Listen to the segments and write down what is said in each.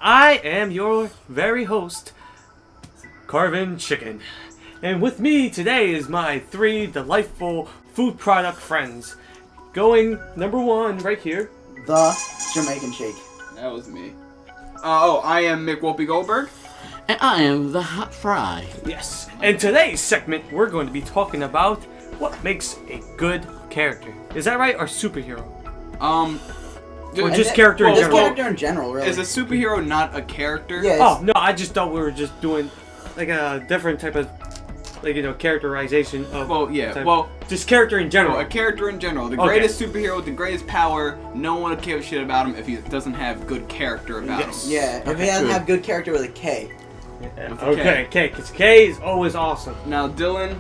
I am your very host, Carvin Chicken. And with me today is my 3 delightful food product friends. Going number 1 right here. The Jamaican Shake. That was me. I am Mick Whoopi Goldberg. And I am the Hot Fry. Yes. In today's segment, we're going to be talking about what makes a good character. Is that right? Or superhero? Or just character in general? Just character in general, really. Is a superhero not a character? Yeah. Oh, no, I just thought we were just doing like a different type of, characterization of... Well, yeah. type. Well, just character in general. a character in general. The Okay. greatest superhero with the greatest power, no one will give a shit about him if he doesn't have good character about Yes. him. Yeah, if Okay, he doesn't true. have good character with a K. Yeah, With a okay, K, because K is always awesome. Now, Dylan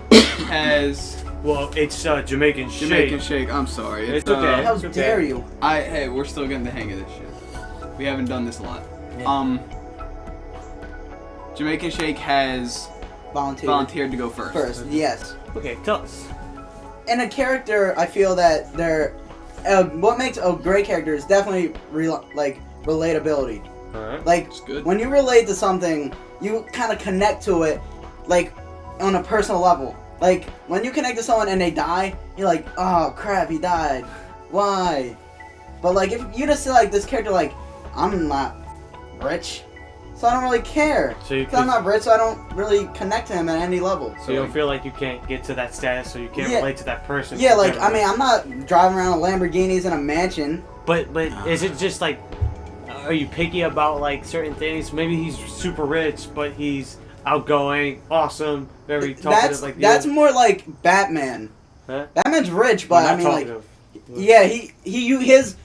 has Well, it's Jamaican Shake. Jamaican Shake. I'm sorry. It's okay. How It's okay. dare you? Hey, we're still getting the hang of this shit. We haven't done this a lot. Yeah. Jamaican Shake has volunteered to go first. First, yes. Okay, tell us. In a character, I feel that what makes a great character is definitely relatability. Alright. Like, That's good. when you relate to something, you kind of connect to it, like, on a personal level. Like, when you connect to someone and they die, you're like, oh crap, he died. Why? But like, if you just see like this character, like, I'm not rich, so I don't really care. So you 'Cause I'm not rich, so I don't really connect to him at any level. So you don't feel like you can't get to that status, so you can't Yeah. relate to that person. Yeah, in like, general. I mean, I'm not driving around in Lamborghinis in a mansion. But is it just like, are you picky about like certain things? Maybe he's super rich, but he's outgoing, awesome, very talkative. That's more like Batman. Huh? Batman's rich, but I mean, like, talkative. yeah, his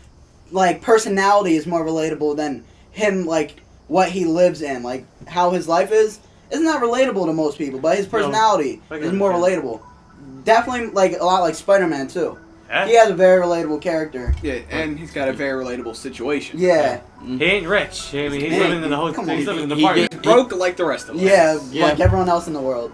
like personality is more relatable than him, like what he lives in, like how his life is. It's not relatable to most people, but his personality I is can more understand. relatable. Definitely, like a lot like Spider-Man too. Yeah? He has a very relatable character. Yeah, and he's got a very relatable situation. Yeah, He ain't rich. I mean, he's Hey, living in the come on. he's living in the He apartment. gets- Broke like the rest of us. yeah, Yeah. like everyone else in the world.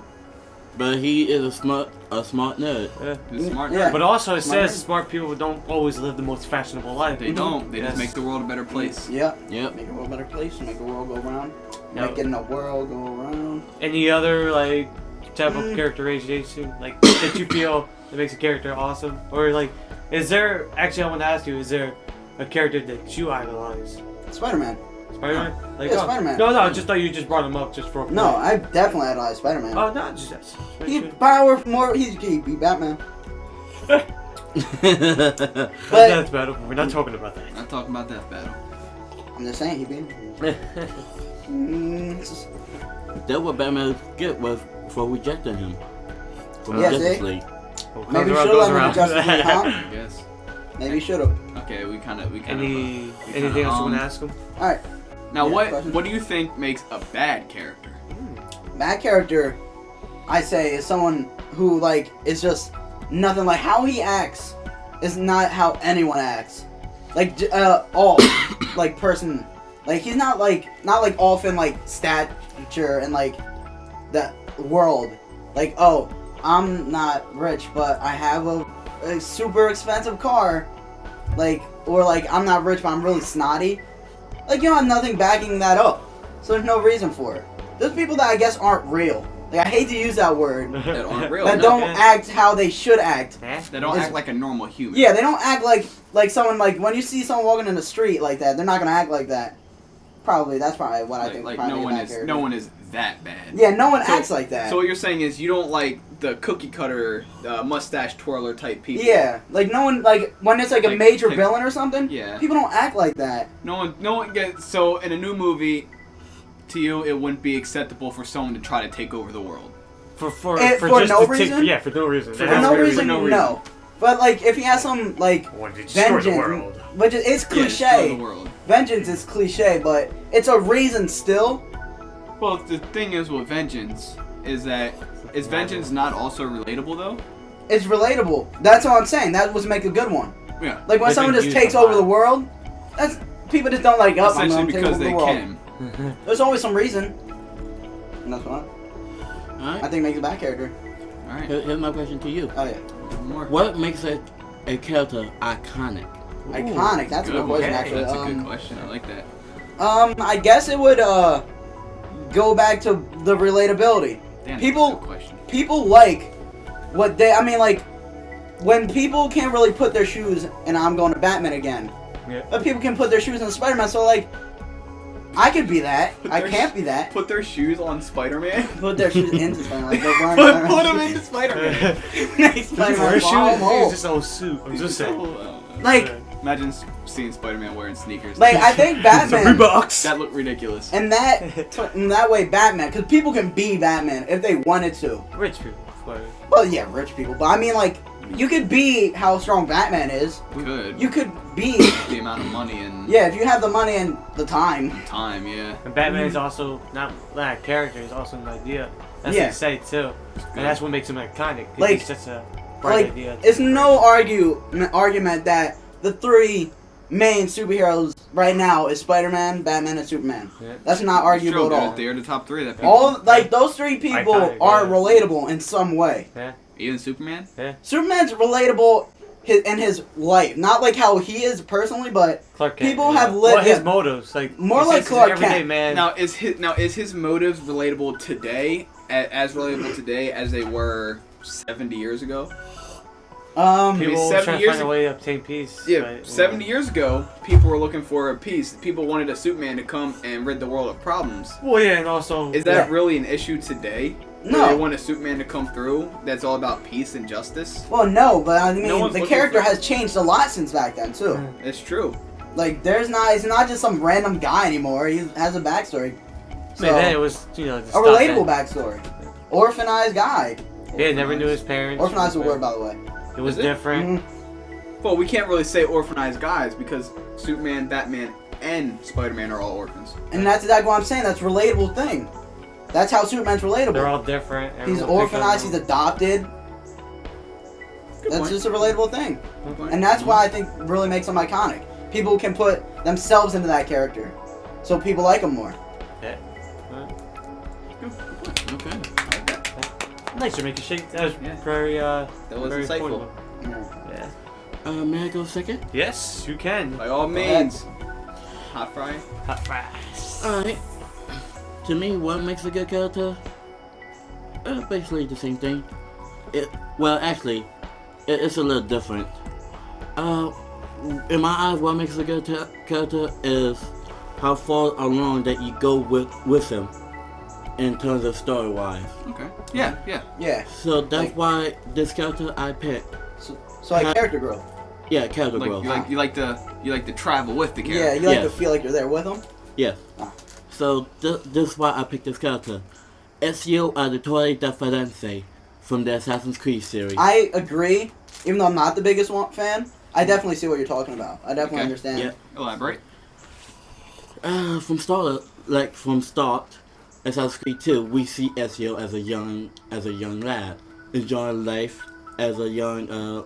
But he is a smart nerd. Yeah. He's a smart Yeah. nerd. But also, it Smart. says smart people don't always live the most fashionable life. They don't. They Yes. just make the world a better place. Yep. Yep. Make a world a better place. Make the world go round. No. Making the world go around. Any other like type of characterization like that you feel that makes a character awesome, or like, is there actually? I want to ask you: is there a character that you idolize? Spider-Man. Spider-Man? Like, Yeah, oh, Spider-Man. No, I just thought you just brought him up just for. No, I definitely idolize Spider-Man. Oh no, just that's. He power more. He beat Batman. That's better. We're not talking about that. Not talking about that battle. I'm just saying he beat him. It's just- That's what Batman get was for rejecting him from Yeah, the Justice see? League. Well, Maybe goes should around, have let him Justice League, huh? I guess. Maybe should have. Okay, we kind of. Anything else you want to ask him? All right, Now, Yeah, what question. what do you think makes a bad character? bad character. I say is someone who like is just nothing. Like how he acts is not how anyone acts. Like all like person. Like he's not like off in like stature and like the world. Like, oh, I'm not rich, but I have a super expensive car. Like, or like I'm not rich, but I'm really snotty. Like, you don't have nothing backing that up, so there's no reason for it. There's people that I guess aren't real. Like, I hate to use that word. That aren't real. That no. don't act how they should act. They don't act like a normal human. Yeah, they don't act like someone, like when you see someone walking in the street like that, they're not gonna act like that. That's probably what I think. Like probably no a one bad is character. no one is that bad. Yeah, no one So- acts like that. So what you're saying is you don't like the cookie cutter, mustache twirler type people. Yeah, like no one, like when it's like a Like, major like- villain or something. Yeah. People don't act like that. No one gets. So in a new movie, to you, it wouldn't be acceptable for someone to try to take over the world. For For just no to take- reason? yeah, for no reason. For It has no to be reason, no. But like if he has some like Want to destroy the vengeance, world. which it's Yeah, destroy cliche. the world. Vengeance is cliche, but it's a reason still. Well, the thing is with vengeance is that is vengeance not also relatable though? It's relatable. That's all I'm saying. That was make a good one. Yeah. Like when But someone they just use takes a over lot. the world. That's people just don't like up. I'm Essentially gonna take because over they the world. can. There's always some reason. And that's what I Alright, think makes a bad character. All right. here's my question to you. Oh yeah. One more. What makes a character iconic? Iconic. That's a good question, one. actually. That's a good question. I like that. I guess it would go back to the relatability. Damn, People- that's a good question. People like what they. I mean, like when people can't really put their shoes, and I'm going to Batman again. Yeah. But people can put their shoes in Spider-Man, so like, I could be that. Put I their can't be that. Put their shoes on Spider-Man. Put their shoes into Spider-Man. Like they're wearing Put them into Spider-Man. Make Spider-Man Wear follow shoes. home. It's just a whole suit. I'm just saying. Like, Imagine seeing Spider-Man wearing sneakers. I think Some Batman. Reeboks. That looked ridiculous. And in that way, Batman, because people can be Batman if they wanted to. Rich people. But Well, yeah, rich people, but I mean, like, you could be how strong Batman is. Good. You could be, The amount of money and yeah, if you have the money and the time. time, yeah. And Batman is also not a character; he's also an idea. That's Yeah. what they say too, and that's what makes him iconic. 'Cause Like- he's such a bright Like, idea. it's no argument that the three main superheroes right now is Spider-Man, Batman, and Superman. Yeah. That's not arguable at all. They're the top three that people. All like those three people Iconic, are yeah. relatable in some way. Yeah, Even Superman. Superman's relatable in his life, not like how he is personally, but Clark Kent. People yeah. have lived- Well, his yeah. motives, like More he's like just Clark an everyday Kent. man. Now is his motives relatable today as relatable today as they were 70 years ago? People 70 trying to years find a way to obtain peace. Yeah, but, 70 years ago, people were looking for a peace. People wanted a Superman to come and rid the world of problems. Well, yeah, and also Is that Yeah. really an issue today? No. Where they want a Superman to come through that's all about peace and justice? Well, no, but I No mean, one's the looking character for- has changed a lot since back then too. It's true. Like, he's not just some random guy anymore. He has a backstory. So, I mean, then it was just a stuff relatable that- backstory. Orphanized guy. Yeah, never knew his parents. Orphanized is a word, by the way. It was Is it? different. Well, we can't really say orphanized guys because Superman, Batman, and Spider-Man are all orphans. And that's exactly what I'm saying. That's a relatable thing. That's how Superman's relatable. They're all different. He's Everyone picked orphanized. on He's adopted. Good That's point. just a relatable thing. Good point. And that's why I think really makes him iconic. People can put themselves into that character. So people like him more. Yeah. Okay. I like that. Nice to make you shake. That was Yeah. very That was very insightful. affordable. Yeah. May I go second? Yes, you can. By all means. Hot fry. Hot fries. Alright. To me, what makes a good character? Basically the same thing. It's a little different. In my eyes, what makes a good character is how far along that you go with him in terms of story-wise. Okay. Yeah, yeah. Yeah. So that's Like- why this character I picked. So like character growth. Yeah, character Like growth. you like to travel with the Yeah, character. you like Yes. to feel like you're there with him. Yes. Ah. So this is why I picked this character. Ezio Auditore Differenze from the Assassin's Creed series. I agree. Even though I'm not the biggest fan, I definitely see what you're talking about. I definitely Okay. understand. Yeah. Elaborate. From start, Assassin's Creed 2, we see Ezio as a young lad, enjoying life as a young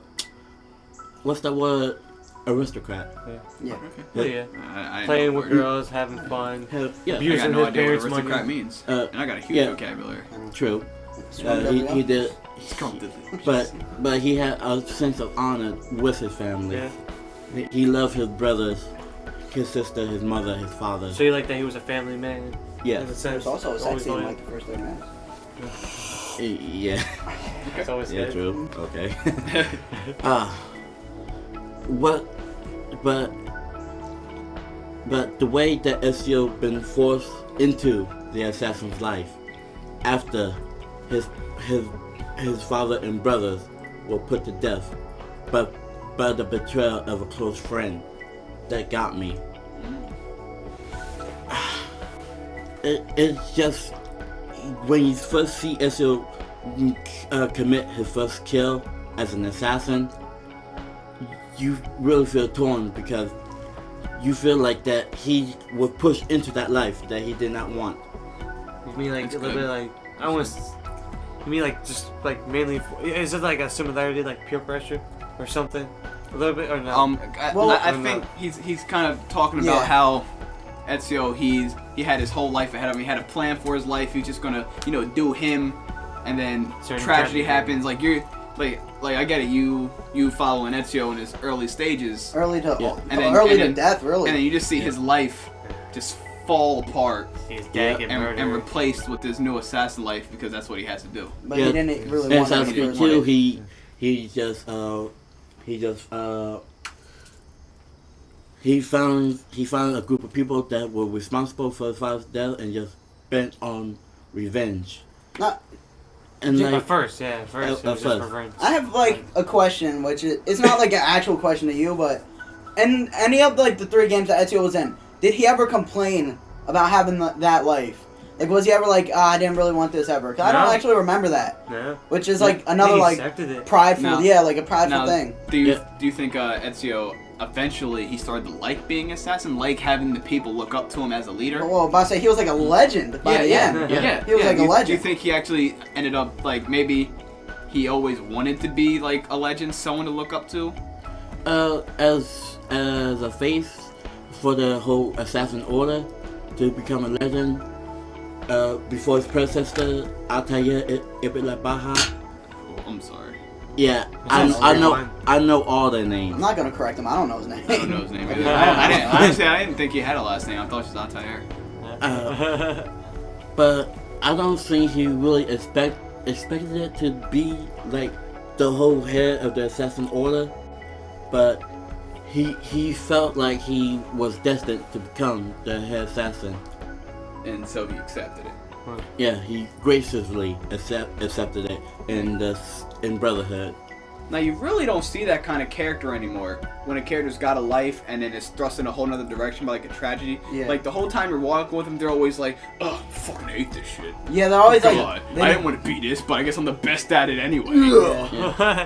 what's that word? Aristocrat. Yeah. Oh, yeah. I Playing know with the word. girls, having fun. Yeah, I Abuse- got Using no his idea what parents' aristocrat money. means. Uh, And I got a huge yeah. vocabulary. true. Strong He W. did, It's called but he had a sense of honor with his family. Yeah. He loved his brothers, his sister, his mother, his father. So you like that he was a family man? Yeah, In a sense. There's also a sex Always scene loyal. like the first 30 minutes. yeah, It's always yeah, good. true. Okay. But the way that Ezio been forced into the assassin's life after his father and brothers were put to death, but by the betrayal of a close friend, that got me. It's just when you first see Ezio commit his first kill as an assassin, you really feel torn because you feel like that he was pushed into that life that he did not want. You mean like That's a little good. bit like I want to. You mean like just like mainly? Is it like a similarity like peer pressure or something? A little bit or no? Well, I don't think know. he's kind of talking about Yeah. how Ezio he had his whole life ahead of him. He had a plan for his life. He's just gonna do him, and then Certain tragedy tragedy. happens. Like you're like I get it. You following Ezio in his early stages, Early to Yeah. And then- early and to then- death, really. and then you just see his life just fall apart His dad get and murdered. replaced with this new assassin life because that's what he has to do. But Yeah. he didn't really In want to. Assassin's Creed 2, he found a group of people that were responsible for his father's death and just bent on revenge. Not, And At like, first, it was just first. revenge. I have like a question, which is it's not like an actual question to you, but in any of like the 3 games that Ezio was in, did he ever complain about having that life? Like, was he ever like, I didn't really want this ever? 'Cause I don't No. actually remember that. Yeah. Which is like another He like accepted it. prideful, Now- like a prideful Now, thing. do you think Ezio eventually he started to like being assassin, like having the people look up to him as a leader? Well, but I say he was like a legend by the end. Yeah. He was like a legend. Do you think he actually ended up like maybe he always wanted to be like a legend, someone to look up to? as a face for the whole assassin order to become a legend, before his predecessor, Altair Ibn Baha. Oh, I'm sorry. Yeah, Sounds I know all their names. I'm not gonna correct him. I don't know his name. I don't know his name either. I didn't think he had a last name. I thought it was Altair. But I don't think he really expected it to be like the whole head of the assassin order. But he felt like he was destined to become the head assassin. And so he accepted it. Yeah, he graciously accepted it in Brotherhood. Now you really don't see that kind of character anymore. When a character's got a life and then is thrust in a whole nother direction by like a tragedy. Yeah. Like the whole time you're walking with them, they're always like, "Oh, I fucking hate this shit. Yeah, they're always God, like. I didn't want to be this, but I guess I'm the best at it anyway."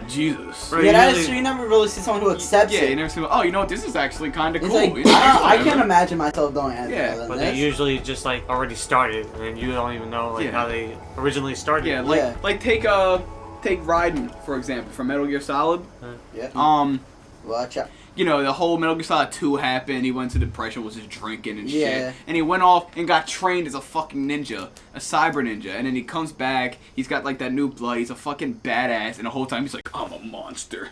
Jesus. Right. Yeah, that Usually- is true. You never really see someone who accepts Yeah, it. you never see. Oh, you know what? This is actually kind of It's cool. like You know, I can't whatever. imagine myself doing anything Yeah, other than But they this. usually just like already started, and you don't even know like Yeah. how they originally started. Yeah, Yeah. like take Raiden for example from Metal Gear Solid. Yeah. Watch out. You know, the whole Metal Gear Solid 2 happened. He went to depression, was just drinking and Yeah. shit. And he went off and got trained as a fucking ninja, a cyber ninja. And then he comes back. He's got like that new blood. He's a fucking badass. And the whole time he's like, "I'm a monster.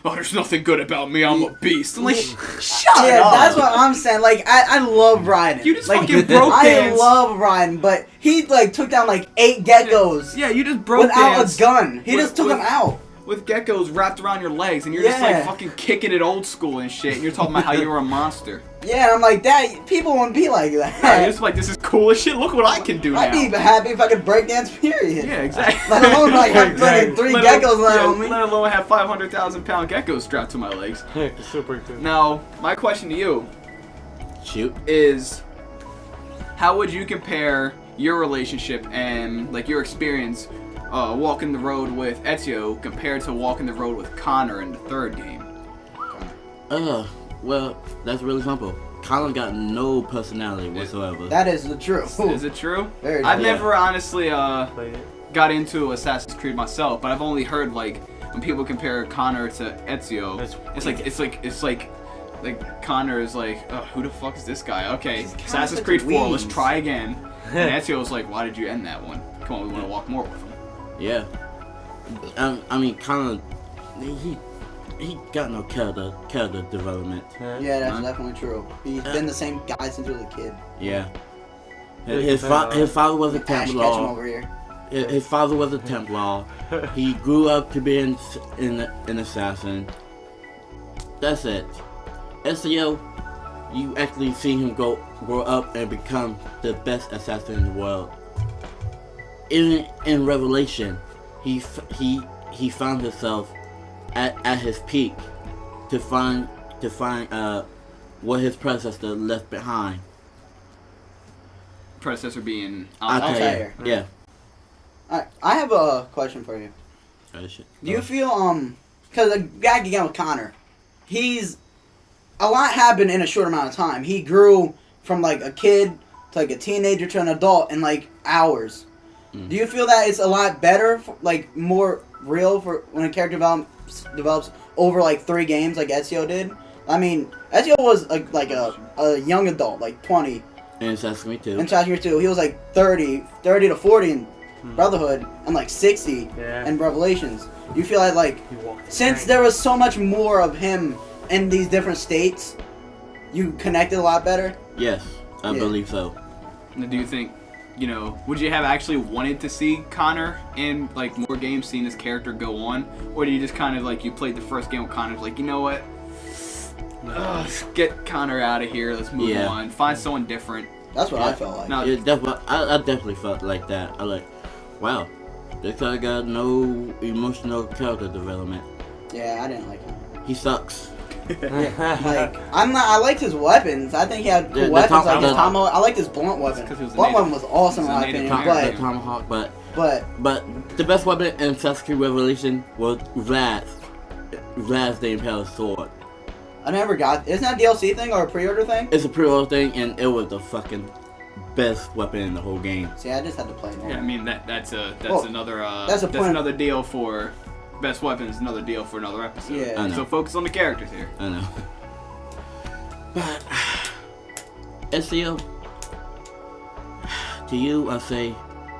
Oh, there's nothing good about me. I'm a beast." I'm like, shut Yeah, up. that's what I'm saying. Like, I love Raiden. You just like, fucking broke I dance. love Raiden, but he like took down like 8 geckos Yeah, you just broke without dance a gun. He with- just took with- them out. with geckos wrapped around your legs, and you're just Yeah. like fucking kicking it old school and shit. And you're talking about how you were a monster. Yeah, and I'm like, that people won't be like that. Yeah, you're just like, this is cool as shit. Look what I can do now. I'd be happy if I could break dance. Period. Yeah, exactly. Let alone like have fucking 3 geckos land on me. Let alone have 500,000-pound geckos strapped to my legs. Super good. Now, my question to you Shoot. is, how would you compare your relationship and like your experience walking the road with Ezio compared to walking the road with Connor in the 3rd game? Well, that's really simple. Colin got no personality whatsoever. That is the truth. Is it true? Very I've true. never honestly Played it. got into Assassin's Creed myself, but I've only heard like when people compare Connor to Ezio, That's it's like Connor is like, oh, who the fuck is this guy? Okay, He's kinda Assassin's such Creed a 4, let's wease. try again. And Ezio's like, why did you end that one? Come on, we want to walk more with him. Yeah. I mean, Colin, he got no character development. Yeah, that's Huh? definitely true. He's been the same guy since he was a kid. Yeah. Really His father was a Ash Ketchum Templar. over here. His father was a Templar. He grew up to be an assassin. That's it. Ezio, you actually see him grow up and become the best assassin in the world. Even in Revelation, he found himself at his peak to find what his predecessor left behind. Predecessor being Altair. Yeah. Alright, I have a question for you. Oh, shit. Do you feel, because back again with Connor, a lot happened in a short amount of time. He grew from like a kid to like a teenager to an adult in like hours. Do you feel that it's a lot better, like more real for when a character develops over like 3 games like Ezio did? I mean, Ezio was like a young adult, like 20. And Assassin's Creed 2. In Assassin's Creed 2, he was like 30 to 40 in Brotherhood, and like 60 in Revelations. You feel like He walked the since train. there was so much more of him in these different states, you connected a lot better? Yes. I believe so. Now, do you think, you know, would you have actually wanted to see Connor in like more games, seeing his character go on, or do you just kind of like you played the first game with Connor, like, you know what? Let's get Connor out of here. Let's move on. Find someone different. That's what I felt like. No, I definitely felt like that. I like, wow, this guy got no emotional character development. Yeah, I didn't like him. He sucks. Like, I liked his weapons. I think he had cool weapons, like his tomahawk. I liked his blunt weapon. Blunt weapon was awesome in my opinion, The tomahawk, but the best weapon in Assassin's Creed Revelation was Vlad's the Impaler's sword. I never got. Isn't that a DLC thing or a pre-order thing? It's a pre-order thing, and it was the fucking best weapon in the whole game. See, I just had to play it. Yeah, I mean that's another deal for best weapons. Another deal for another episode. Yeah. I know. So focus on the characters here. I know. But SEO, to you, I say,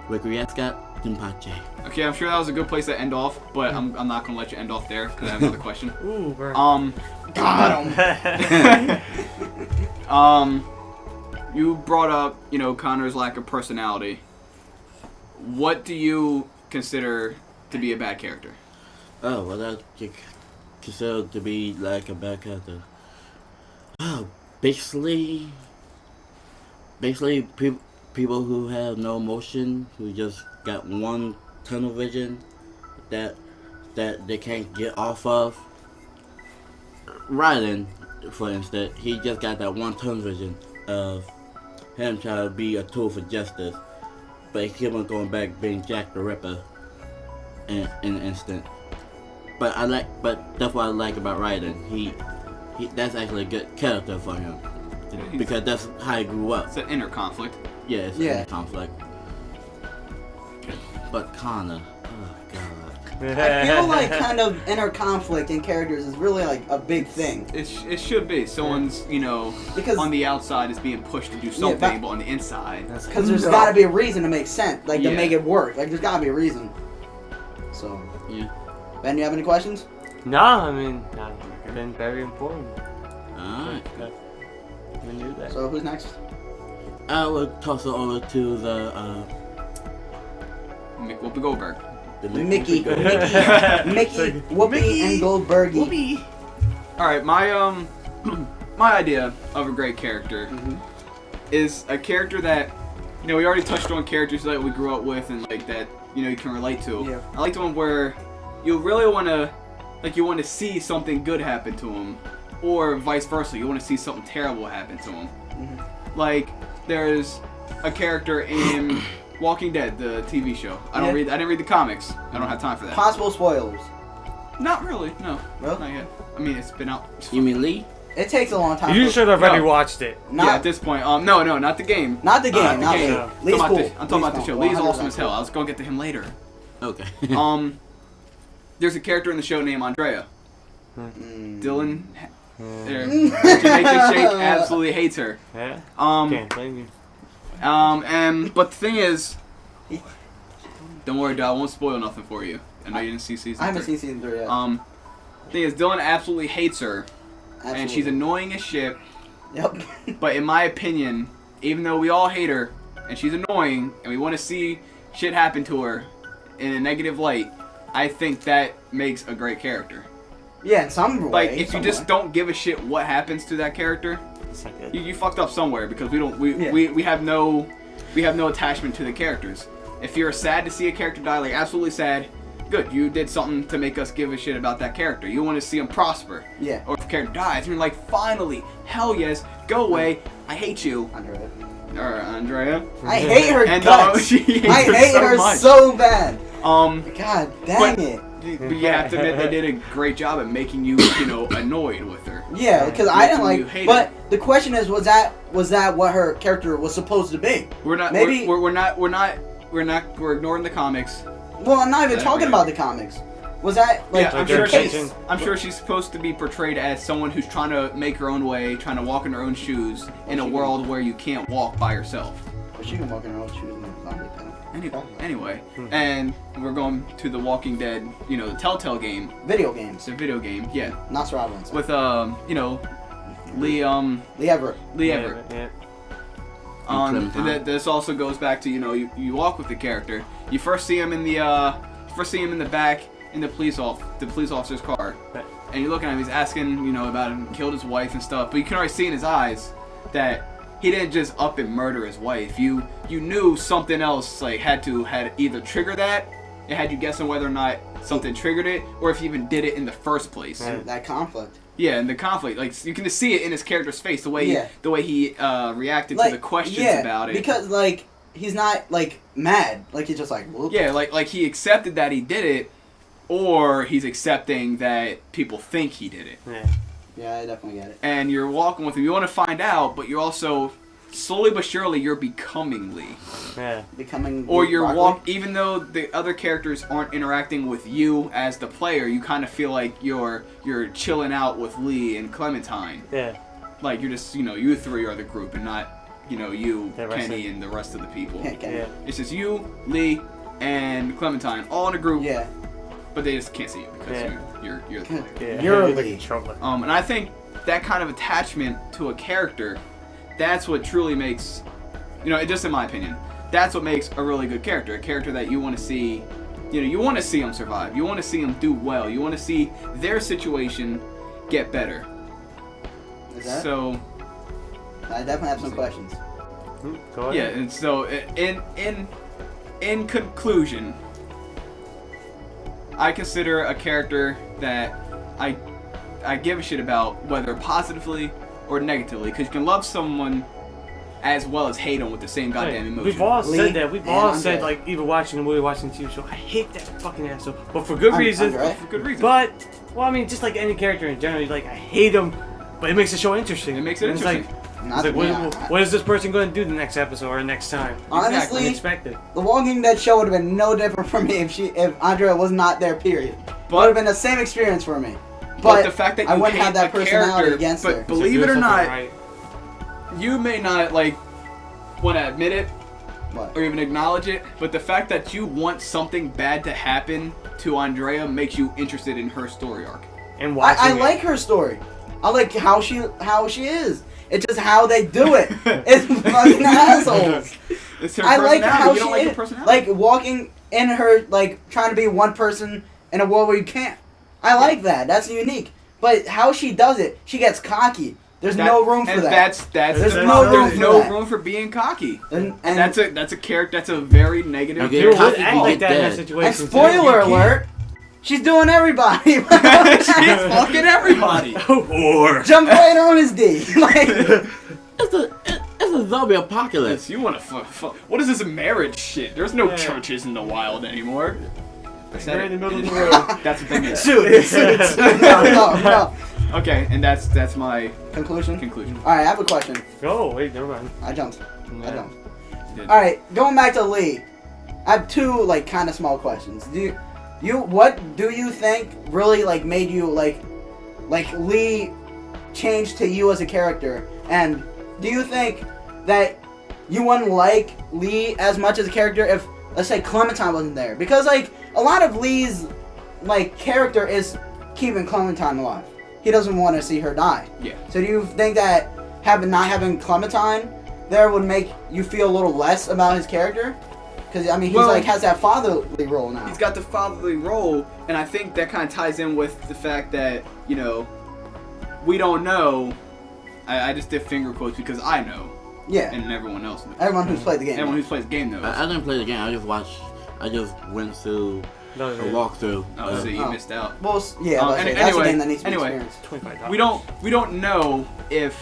Requiescat Dimpache. Okay, I'm sure that was a good place to end off, but I'm not gonna let you end off there because I have another question. Ooh, bro. Got him. You brought up, you know, Connor's lack of personality. What do you consider to be a bad character? Oh, well, that's considered to be like a bad character. Oh, basically, people who have no emotion, who just got one tunnel vision that they can't get off of. Ryden, for instance, he just got that one tunnel vision of him trying to be a tool for justice, but he kept on going back being Jack the Ripper in an instant. But that's what I like about Ryden. He that's actually a good character for him because that's how he grew up. It's an inner conflict. Yeah, it's a conflict. But Connor, oh god. I feel like kind of inner conflict in characters is really like a big thing. It should be. Someone's, you know, Because on the outside is being pushed to do something, but on the inside. because there's got to be a reason to make sense, like to make it work. Like there's got to be a reason. So Yeah. Ben, you have any questions? No, I mean, I've been very important. Alright. I knew that. So who's next? I will toss it over to the Whoopi Goldberg. Mickey, Whoopi, and Goldbergie. All right, my my idea of a great character is a character that, you know, we already touched on characters that we grew up with and like that, you know, you can relate to. Yeah. I like the one where you really want to see something good happen to him, or vice versa. You want to see something terrible happen to him. Like there's a character in Walking Dead, the TV show. I didn't read the comics. I don't have time for that. Possible spoilers. Not really. No. Really? Not yet. I mean, it's been out. You mean Lee? It takes a long time. You should have already No. watched it. Yeah, at this point. No, not the game. Not the game. Not the game. Lee's I'm cool. talking about the show. Lee's awesome as hell. I Cool. was gonna get to him later. Okay. There's a character in the show named Andrea. Mm. Dylan. Jamaican Shake absolutely hates her. Yeah. Can't blame you. But the thing is, don't worry, Dad. I won't spoil nothing for you. I know you didn't see season 3. I haven't seen season 3 yet. The thing is, Dylan absolutely hates her, Absolutely. and she's annoying as shit. Yep. But in my opinion, even though we all hate her, and she's annoying, and we want to see shit happen to her in a negative light, I think that makes a great character. Yeah, in some way. Like, if you just don't give a shit what happens to that character, It's not good. you fucked up somewhere because we have no attachment to the characters. If you're sad to see a character die, like absolutely sad, good, you did something to make us give a shit about that character. You want to see him prosper. Yeah. Or if a character dies, and you're like, finally, hell yes, go away, I hate you. Andrea. Or Andrea. I hate her And guts. she hates I her hate so her much. so bad. God But- dang it. But you have to admit they did a great job at making you, annoyed with her. Yeah, because I didn't You like. hate But the question is, was that what her character was supposed to be? We're not. Maybe- We're ignoring the comics. Well, I'm not even That talking way. about the comics. Was that like Yeah, I'm the sure case? she's. I'm sure she's supposed to be portrayed as someone who's trying to make her own way, trying to walk in her own shoes in a world where you can't walk by yourself. But she can walk in her own shoes in a zombie panel. Anyway, and we're going to the Walking Dead, the Telltale game. Video games. It's a video game, yeah. Not Survival Instinct. With Lee Lee Everett. Everett. Yeah. This also goes back to you walk with the character. You first see him in the back in the police officer's car, and you're looking at him. He's asking about him, killed his wife and stuff. But you can already see in his eyes that he didn't just up and murder his wife. You knew something else had either triggered that. It had you guessing whether or not something triggered it, or if he even did it in the first place. That conflict. Yeah, and the conflict, you can just see it in his character's face, the way he reacted to the questions about it. Because he's not mad, he's just whoop. Yeah, like he accepted that he did it, or he's accepting that people think he did it. Yeah, I definitely get it. And you're walking with him. You want to find out, but you're also slowly but surely you're becoming Lee. Yeah. Becoming. Or even though the other characters aren't interacting with you as the player, you kind of feel like you're chilling out with Lee and Clementine. Yeah. Like you're just you three are the group and not you, Kenny, and the rest of the people. Yeah. It's just you, Lee, and Clementine all in a group. Yeah. But they just can't see you because you're the player. Yeah. You're the Lee. controller. And I think that kind of attachment to a character, that's what truly makes, just in my opinion, that's what makes a really good character. A character that you want to see, you want to see them survive. You want to see them do well. You want to see their situation get better. Is that? So, I definitely have some questions. Go ahead. Yeah, and so in conclusion, I consider a character that I give a shit about, whether positively or negatively, because you can love someone as well as hate them with the same goddamn emotion. We've all said that. We've all said, Andre. either watching a movie, watching a TV show, I hate that fucking asshole, but for good reason. Andre. For good reason. But, well, I mean, just like any character in general, I hate them, but it makes the show interesting. It makes it And interesting. It's like what is this person going to do the next episode or next time? Honestly, Unexpected. The Walking Dead show would have been no different for me if Andrea was not there. Period. It would have been the same experience for me. But the fact that you I wouldn't hate have that a personality character, against but her. believe it or not, Right. you may not want to admit it What? or even acknowledge it, but the fact that you want something bad to happen to Andrea makes you interested in her story arc. And watching I it. like her story. I like how she is. It's just how they do it. It's fucking assholes. It's her I like personality. how You she don't like her is. personality. Walking in her, trying to be one person in a world where you can't. I like that. That's unique. But how she does it, she gets cocky. There's no room for that. There's no room for that. room for being cocky. And that's a character. That's a very negative. Okay, You would cocky act will like get that in that dead. situation. and too. spoiler You alert, she's doing everybody. She's fucking everybody. can't. Or Jump right on his D. It's a zombie apocalypse. You want to fuck? What is this marriage shit? There's no Yeah. churches in the wild anymore. they're in the middle of the road. That's what they mean. Shoot. No. Okay, and that's my Conclusion? conclusion. Alright, I have a question. Oh wait, never mind. I jumped. Yeah. Did. Alright, going back to Lee. I have two, kind of small questions. What do you think really, made you, Lee change to you as a character? And do you think that you wouldn't like Lee as much as a character if, let's say, Clementine wasn't there? Because, a lot of Lee's, character is keeping Clementine alive. He doesn't want to see her die. Yeah. So do you think that not having Clementine there would make you feel a little less about his character? Because, he's, has that fatherly role now. He's got the fatherly role, and I think that kind of ties in with the fact that, we don't know. I just did finger quotes because I know. Yeah. And everyone else knows. Everyone who's played the game. Everyone who's played the game knows. I didn't play the game. I just went through No, a walkthrough. Oh, so you missed out. Well, yeah, that's a anyway, game that needs to be anyway. experienced. $25. We don't know if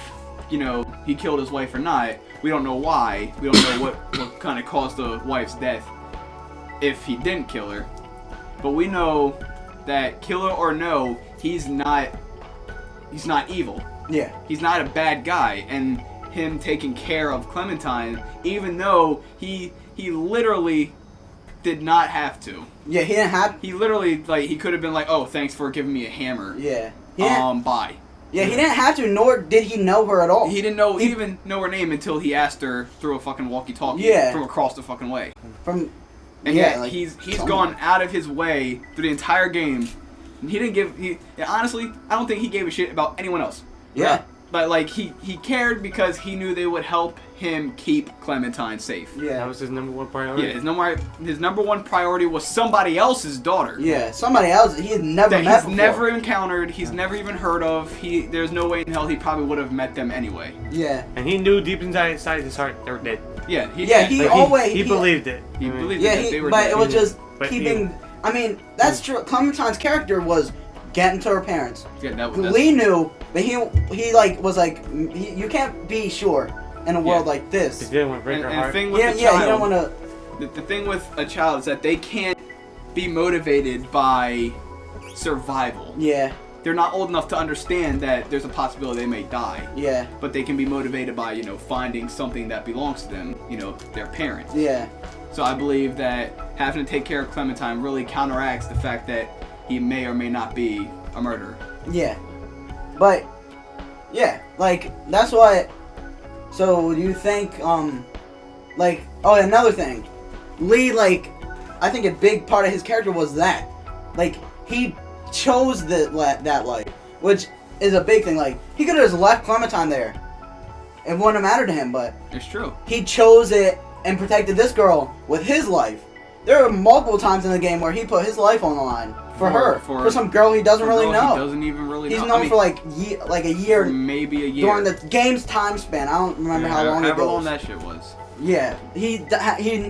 he killed his wife or not. We don't know why. We don't know what kind of caused the wife's death if he didn't kill her. But we know that killer or no, he's not evil. Yeah. He's not a bad guy, and him taking care of Clementine, even though he literally did not have to. Yeah, he didn't have. He literally he could have been like, "Oh, thanks for giving me a hammer." Yeah. He didn't, Bye. yeah, he didn't have to, nor did he know her at all. He didn't even know her name until he asked her through a fucking walkie-talkie Yeah. from across the fucking way. From. And yeah, yet he's gone out of his way through the entire game. And he didn't give. Honestly, I don't think he gave a shit about anyone else. Yeah. But like he cared because he knew they would help him keep Clementine safe. That Yeah. was his number one priority. Yeah, his number one priority was somebody else's daughter. Yeah. Somebody else he had never That met he's before. never encountered, he's never even heard of. There's no way in hell he probably would have met them anyway. Yeah. And he knew deep inside his heart they were dead. Yeah, He Like, always he believed it. he I mean, believed Yeah, that they were but dead. it was just But keeping. I mean, that's true. Clementine's character was getting to her parents. Yeah, that's, Lee knew, but he like was like, you can't be sure in a world like He this. didn't want to break her and the heart. thing with Yeah, the yeah, child, you don't want to. the thing with a child is that they can't be motivated by survival. Yeah, They're not old enough to understand that there's a possibility they may die. yeah, But they can be motivated by, finding something that belongs to them, their parents. yeah, So I believe that having to take care of Clementine really counteracts the fact that he may or may not be a murderer. yeah. But yeah, like that's why. So do you think like another thing, Lee I think a big part of his character was that he chose that life, which is a big thing. Like he could have just left Clementine there, it wouldn't have mattered to him, but It's true. he chose it and protected this girl with his life. There are multiple times in the game where he put his life on the line for some girl he doesn't really know. He doesn't even really He's know. known for like a year maybe a year. during the game's time span. I don't remember how long it However long goes. that shit was. Yeah, he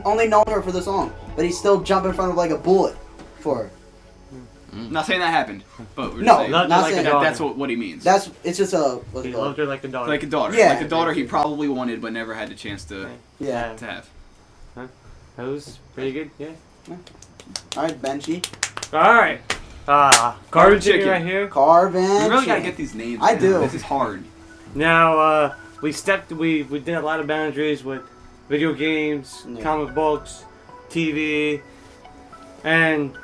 only known her for the song, but he still jumped in front of like a bullet for her. Not saying that happened, but we're No, saying not not like saying a daughter. that's what he means. It's just a what's He it called? loved her like a daughter. Like a daughter. Yeah. Like a daughter he probably wanted but never had the chance to Yeah. have. That was pretty good. Yeah. All right, Benchy, All right. Carbon chicken right here. Carvin. You really gotta get these names. I man. do. This is hard. Now we did a lot of boundaries with video games, Yeah. comic books, TV, and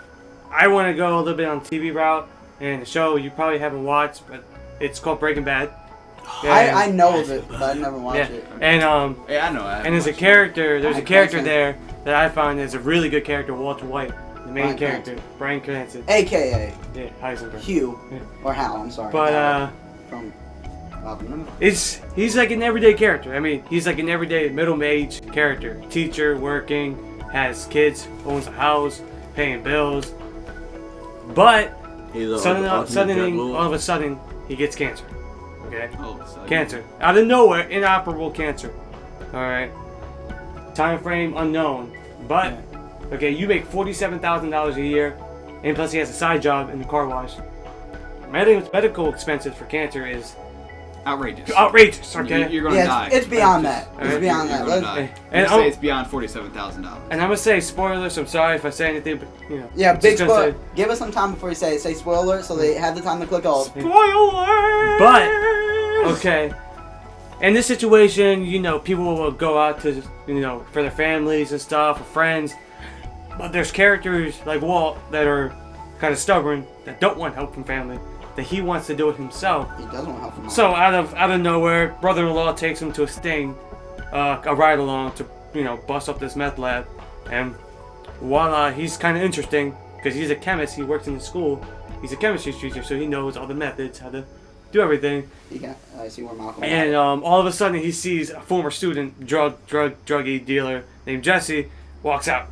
I want to go a little bit on TV route and a show you probably haven't watched, but it's called Breaking Bad. I know of it, but I never watched Yeah, it. and Yeah, I know. and there's a character. There's a Bryan character Cranston. there that I found is a really good character, Walter White, the main Bryan character, Bryan Cranston. AKA Yeah, Heisenberg. Hugh Yeah. or Hal. I'm sorry. But Hal from Malcolm in the Middle. he's like an everyday character. I mean, he's like an everyday middle-aged character. Teacher, working, has kids, owns a house, paying bills. But He's a suddenly, ultimate drug lord. all of a sudden, he gets cancer. Okay, Oh, so cancer out of nowhere, inoperable cancer. All right, time frame unknown. But okay, you make $47,000 a year, and plus he has a side job in the car wash. Medical expenses for cancer is outrageous. outrageous. Okay. You're gonna Yeah, die. it's beyond that. It's Alright. beyond You're that. gonna Let's- die. And And say I'm- it's beyond $47,000. And I'm gonna say spoilers. I'm sorry if I say anything, but Yeah, just big gonna spoiler. say- Give us some time before you say spoiler, so they have the time to click off. Spoiler. But okay, in this situation, people will go out to for their families and stuff, or friends. But there's characters like Walt that are kind of stubborn, that don't want help from family, that he wants to do it himself. He doesn't want help from So out of nowhere, brother-in-law takes him to a sting, a ride along to bust up this meth lab, and voila, he's kind of interesting because he's a chemist. He works in the school. He's a chemistry teacher, so he knows all the methods, how to do everything. I see where Malcolm. And all of a sudden, he sees a former student, druggie dealer named Jesse, walks out,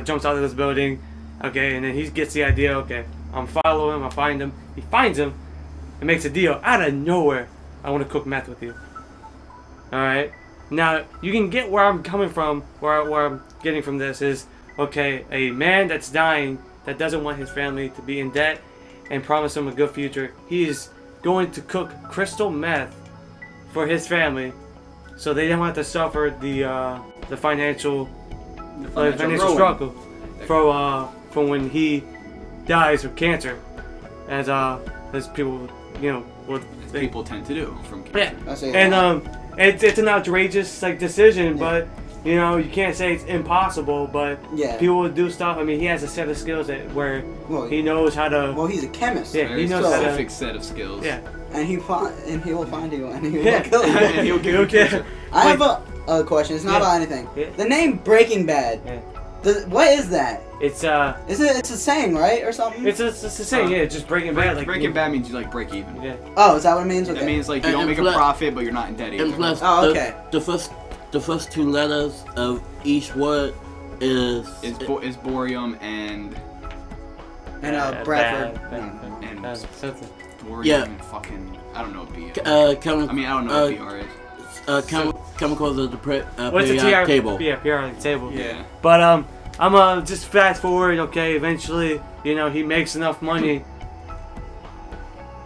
jumps out of this building. Okay, and then he gets the idea. Okay, I'm following him. I find him. He finds him, and makes a deal out of nowhere. I want to cook meth with you. All right. Now you can get where I'm coming from. Where I'm getting from this is okay. A man that's dying, that doesn't want his family to be in debt, and promise them a good future. He's going to cook crystal meth for his family, so they don't have to suffer the financial ruin. struggle from when he dies of cancer, as people would As think. people tend to do from Yeah, cancer. I say and that. it's an outrageous decision, Yeah. but you can't say it's impossible. But Yeah. people would do stuff. I mean, he has a set of skills where Well, he knows how to. well, he's a chemist. Yeah, Very he knows how to. specific set of skills. Yeah, And he will find you and he will Yeah. kill you. And he'll give you Okay. cancer. I have a question. It's not Yeah. about anything. Yeah. The name Breaking Bad. Yeah. What is that? It's It's a saying, right, or something? it's a saying. Yeah, just Breaking Bad. Like Breaking Bad means you like break even. Yeah. Oh, is that what it means? Okay. That means like you don't And make a plus- profit, but you're not in debt either. And plus, Oh, okay. the first two letters of each word is Is Boreum and Bradford. and Something. Boreum Yeah. and fucking I don't know what B. chemi- I mean I don't know what BR is. chemicals of the What's the periodic TR table. Yeah, periodic table. Yeah. But I'm just fast forward. Okay, eventually, he makes enough money,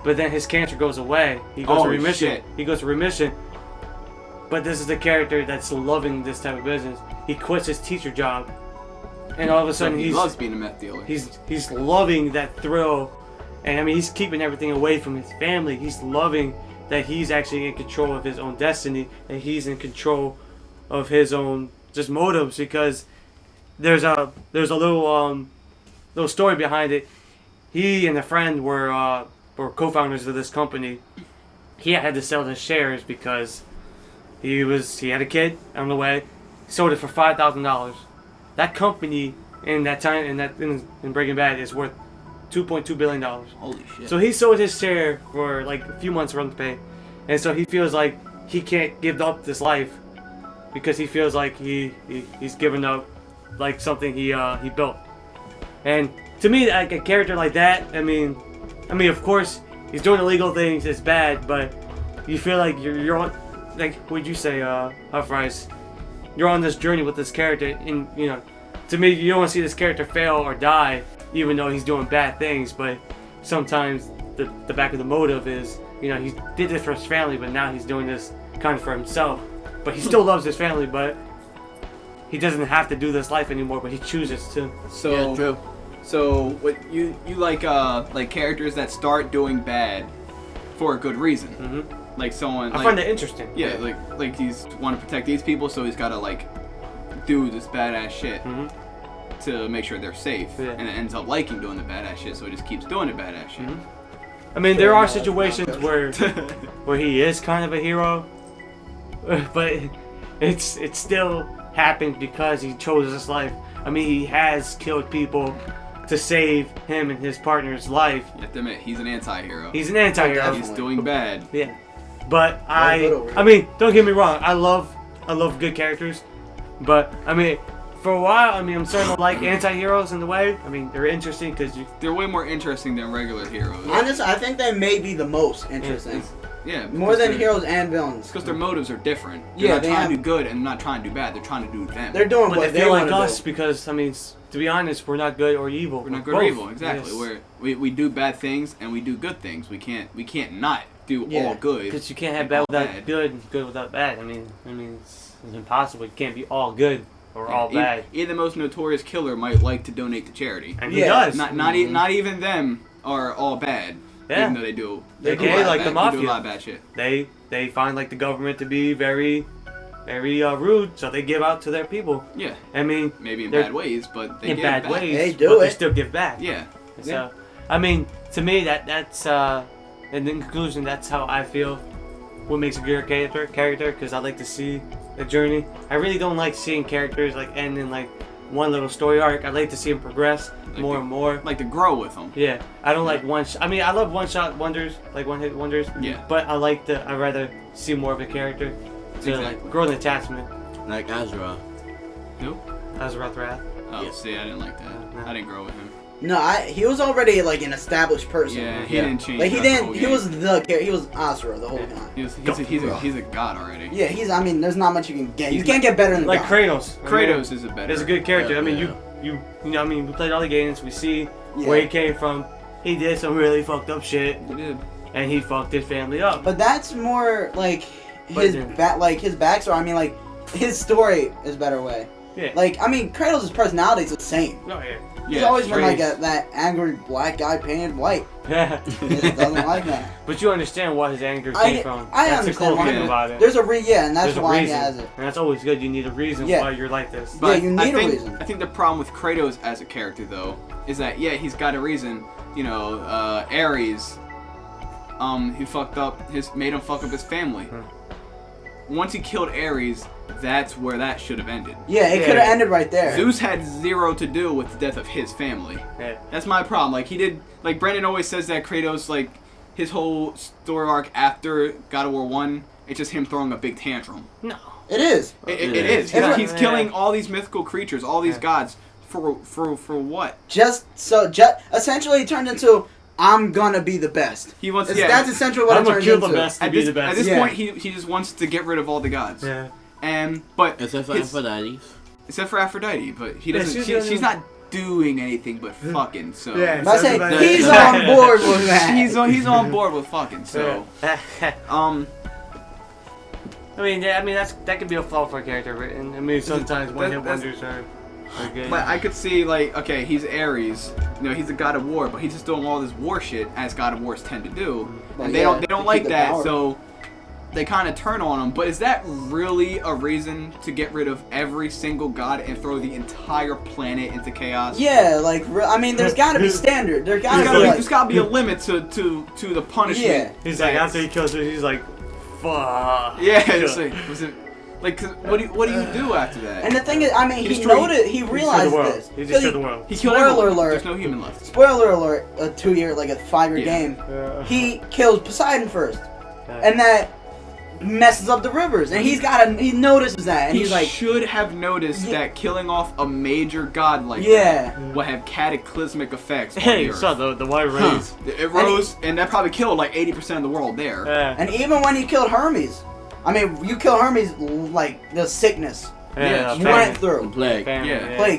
but then his cancer goes away. He goes to remission. Shit. He goes to remission. But this is the character that's loving this type of business. He quits his teacher job, and all of a sudden he he's loves being a meth dealer. he's loving that thrill, and I mean he's keeping everything away from his family. He's loving that he's actually in control of his own destiny, and he's in control of his own just motives, because there's a little story behind it. He and a friend were co-founders of this company. He had to sell his shares because he had a kid on the way. Sold it for $5,000. That company in that time in Breaking Bad is worth $2.2 billion. Holy shit. So he sold his share for like a few months rent pay, and so he feels like he can't give up this life because he feels like he's given up like something he built. And to me, like a character like that, I mean, of course he's doing illegal things. It's bad, but you feel like you're on, like, would you say, Hot Fries? You're on this journey with this character, and to me, you don't want to see this character fail or die, even though he's doing bad things. But sometimes the back of the motive is, he did this for his family, but now he's doing this kind of for himself. But he still loves his family, but he doesn't have to do this life anymore. But he chooses to. So Yeah, true. So what you like characters that start doing bad for a good reason. Mm-hmm. Like someone. I find that interesting. Yeah, like he's want to protect these people, so he's got to like do this badass shit Mm-hmm. to make sure they're safe, Yeah. and it ends up liking doing the badass shit, so he just keeps doing the badass shit. I mean, there are situations where he is kind of a hero, but it's still happened because he chose this life. I mean, he has killed people to save him and his partner's life. You have to admit, he's an anti-hero. He's an anti-hero. Definitely. He's doing bad. Yeah, but good over I mean, don't get me wrong. I love good characters, but I mean, for a while, I mean, I'm starting to like anti-heroes in the way. I mean, they're interesting because They're way more interesting than regular heroes. Honestly, I think they may be the most interesting. Yeah, More than because heroes and villains. Because their motives are different. They're Yeah, not they trying to have- do good and not trying to do bad. They're trying to do them. They're doing but what they feel like want us to do. because I mean, to be honest, we're not good or evil. We're not good both. or evil, exactly. Yes. We do bad things and we do good things. We can't not do Yeah, all good. Because you can't have and bad all without bad. good, and good without bad. I mean, it's impossible. You can't be all good or all Even- bad. Even the most notorious killer might like to donate to charity. And he Yeah. does. Not even them are all bad. Yeah. Even though they do. They do a can, lot of like bad- the they mafia. do a lot of bad shit. They find like the government to be very, very rude, so they give out to their people. Yeah. I mean, Maybe in They're- bad ways, but they in give bad back. ways, They do but they it. still give back. Yeah. So, I mean, to me, that's in conclusion, that's how I feel. What makes a good character? Because I like to see the journey. I really don't like seeing characters like end in like one little story arc. I like to see them progress more and more. Like to grow with them. Yeah, I don't like I mean, I love one-shot wonders, like one-hit wonders. Yeah. But I'd rather see more of a character to Exactly. like grow an attachment. Like Azra. Who? Azrath Wrath. Oh, Yeah. see, I didn't like that. No. I didn't grow with him. No, he was already like an established person. Yeah, he Yeah. didn't change. Like he throughout the didn't. whole He game. was Asura the whole Yeah. time. He's a god already. Yeah, I mean, there's not much you can get. You He's can't get better than Like God. Kratos. I mean, Kratos is a better. is a good character. Yeah, I mean, yeah. you know, I mean, we played all the games. We see Yeah. where he came from. He did some really fucked up shit, He did. and he fucked his family up. But that's more like But his then- his backstory. I mean, like his story is a better way. Yeah. Like I mean, Kratos' personality is the same. Oh yeah. He's Yeah, always been like Kratos. that angry black guy painted white. Yeah. He just doesn't like that. But you understand why his anger I- came from. I That's the understand cool why. thing about it. There's a and that's There's a why he reason. has it. And that's always good. You need a reason Yeah. why you're like this. Yeah, you need I a think, reason. I think the problem with Kratos as a character, though, is that yeah, he's got a reason. You know, Ares, he fucked up made him fuck up his family. Once he killed Ares, that's where that should have ended. Yeah, it could have ended right there. Zeus had zero to do with the death of his family. Yeah. That's my problem. Like, he did, like, Brandon always says that Kratos, like, his whole story arc after God of War 1, it's just him throwing a big tantrum. No. It is. It is. He's killing all these mythical creatures, all these gods, for what? Essentially it turned into, I'm gonna be the best. He wants. That's essentially what I'm it gonna turned kill into. the best to be the best. At this point, he just wants to get rid of all the gods. Yeah. But Except for Aphrodite. Except for Aphrodite, but he doesn't. Yeah, she's not doing anything but fucking. So Yeah. I say he's on board with that. he's on board with fucking. So I mean, that could be a flaw for a character written. I mean, sometimes one-hit wonders are good. But I could see, like, okay, he's Ares, you know, he's the god of war, but he's just doing all this war shit as god of wars tend to do, and they don't like that, power. So they kind of turn on him. But is that really a reason to get rid of every single god and throw the entire planet into chaos? Yeah, like, I mean, there's got to be standard. There's got to be a limit to the punishment. Yeah. He's like, after he kills it, he's like, fuck. Yeah, it's like, Like, what do you do after that? And the thing is, I mean, he realized this. He destroyed the world. He killed Spoiler everyone. alert. There's no human left. Spoiler alert, a 5-year game. Yeah. He kills Poseidon first. And that messes up the rivers. And he notices that. And he's like, should have noticed that killing off a major god like that will have cataclysmic effects on Hey, the Earth. so the water rose. It rose, and that probably killed like 80% of the world there. And even when he killed Hermes, I mean, you kill Hermes, like, the sickness. You went through. The plague.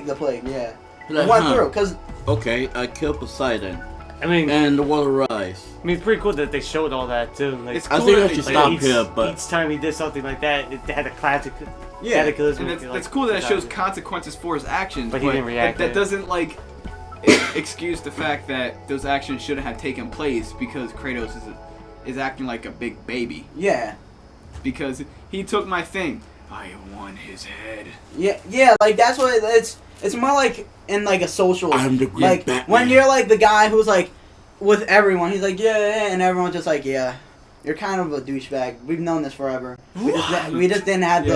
The plague, yeah. Like, you went through, because... Okay, I killed Poseidon. I mean... And the water rise. I mean, it's pretty cool that they showed all that, too. Like, it's cool. I think I should stop here, but... Each time he did something like that, it had a cataclysm. And that's cool that it shows consequences for his actions, but he didn't react. That doesn't, like, excuse the fact that those actions shouldn't have taken place because Kratos is acting like a big baby. Yeah. Because he took my thing. I won his head. Yeah, like that's what it's more like in like a social. I'm the great like Batman. when you're like the guy who's like with everyone, he's like yeah, and everyone's just like yeah, you're kind of a douchebag. We've known this forever. We just didn't have